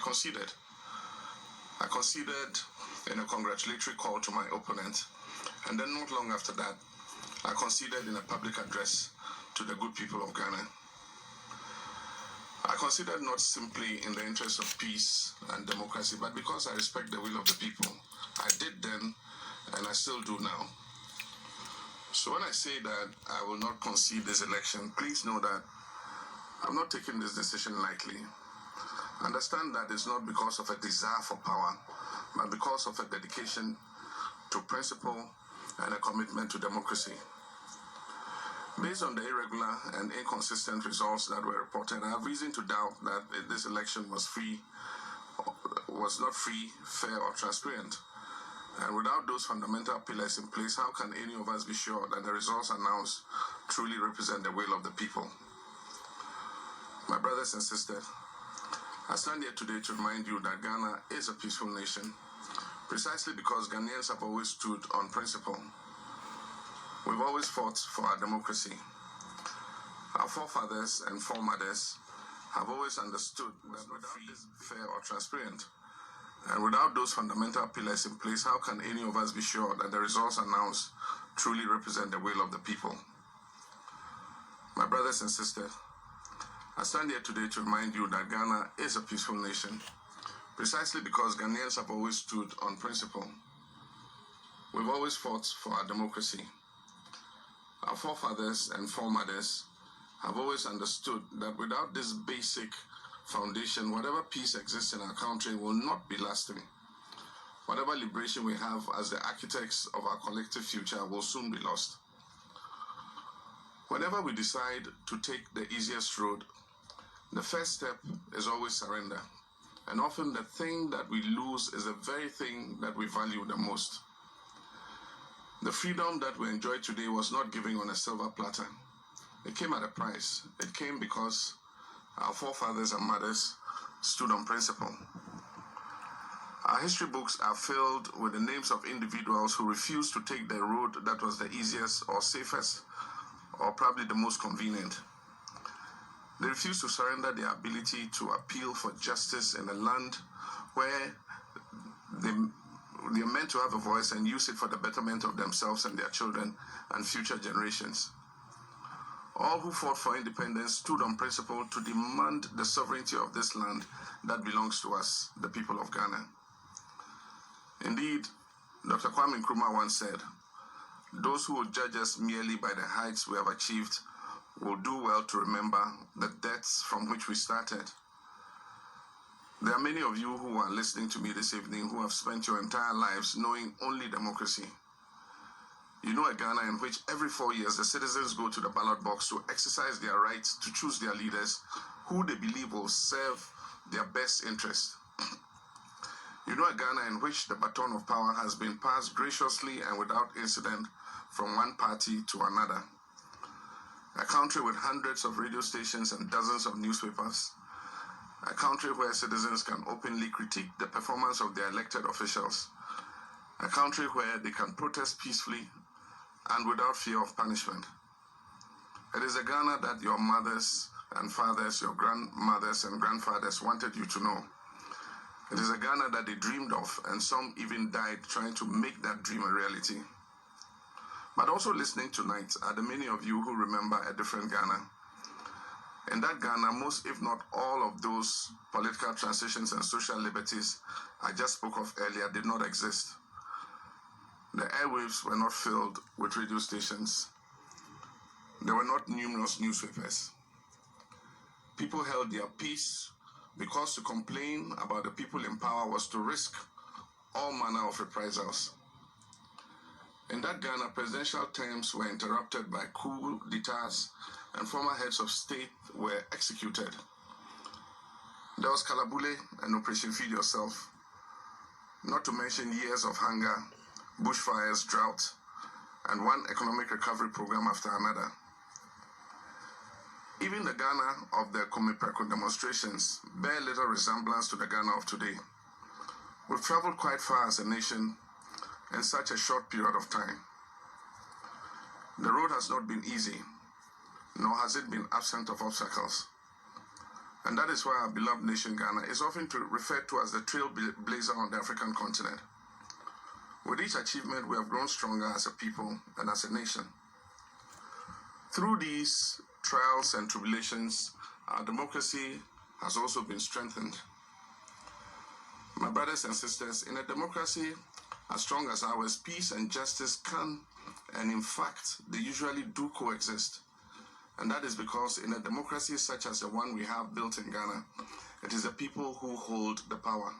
conceded. I conceded in a congratulatory call to my opponent, and then not long after that, I conceded in a public address to the good people of Ghana. I considered not simply in the interest of peace and democracy, but because I respect the will of the people. I did then, and I still do now. So when I say that I will not concede this election, please know that I'm not taking this decision lightly. Understand that it's not because of a desire for power, but because of a dedication to principle and a commitment to democracy. Based on the irregular and inconsistent results that were reported, I have reason to doubt that this election was not free, fair, or transparent. And without those fundamental pillars in place, how can any of us be sure that the results announced truly represent the will of the people? My brothers and sisters, I stand here today to remind you that Ghana is a peaceful nation, precisely because Ghanaians have always stood on principle. We've always fought for our democracy. Our forefathers and foremothers have always understood that without free, fair, or transparent. And without those fundamental pillars in place, how can any of us be sure that the results announced truly represent the will of the people? My brothers and sisters, I stand here today to remind you that Ghana is a peaceful nation, precisely because Ghanaians have always stood on principle. We've always fought for our democracy. Our forefathers and foremothers have always understood that without this basic foundation, whatever peace exists in our country will not be lasting. Whatever liberation we have as the architects of our collective future will soon be lost. Whenever we decide to take the easiest road, the first step is always surrender. And often the thing that we lose is the very thing that we value the most. The freedom that we enjoy today was not given on a silver platter. It came at a price. It came because our forefathers and mothers stood on principle. Our history books are filled with the names of individuals who refused to take the road that was the easiest or safest or probably the most convenient. They refused to surrender their ability to appeal for justice in a land where they are meant to have a voice and use it for the betterment of themselves and their children and future generations. All who fought for independence stood on principle to demand the sovereignty of this land that belongs to us, the people of Ghana. Indeed, Dr. Kwame Nkrumah once said, "Those who will judge us merely by the heights we have achieved will do well to remember the depths from which we started." There are many of you who are listening to me this evening who have spent your entire lives knowing only democracy. You know a Ghana in which every 4 years the citizens go to the ballot box to exercise their right to choose their leaders who they believe will serve their best interest. You know a Ghana in which the baton of power has been passed graciously and without incident from one party to another. A country with hundreds of radio stations and dozens of newspapers. A country where citizens can openly critique the performance of their elected officials. A country where they can protest peacefully and without fear of punishment. It is a Ghana that your mothers and fathers, your grandmothers and grandfathers wanted you to know. It is a Ghana that they dreamed of, and some even died trying to make that dream a reality. But also listening tonight are the many of you who remember a different Ghana. In that Ghana, most if not all of those political transitions and social liberties I just spoke of earlier did not exist. The airwaves were not filled with radio stations. There were not numerous newspapers. People held their peace because to complain about the people in power was to risk all manner of reprisals. In that Ghana, presidential terms were interrupted by coup d'etats and former heads of state were executed. There was Kalabule and Operation Feed Yourself, not to mention years of hunger, bushfires, drought, and one economic recovery program after another. Even the Ghana of the Komipreko demonstrations bear little resemblance to the Ghana of today. We've traveled quite far as a nation in such a short period of time. The road has not been easy, nor has it been absent of obstacles. And that is why our beloved nation Ghana is often referred to as the trailblazer on the African continent. With each achievement, we have grown stronger as a people and as a nation. Through these trials and tribulations, our democracy has also been strengthened. My brothers and sisters, in a democracy as strong as ours, peace and justice can, and in fact, they usually do coexist. And that is because in a democracy such as the one we have built in Ghana, it is the people who hold the power.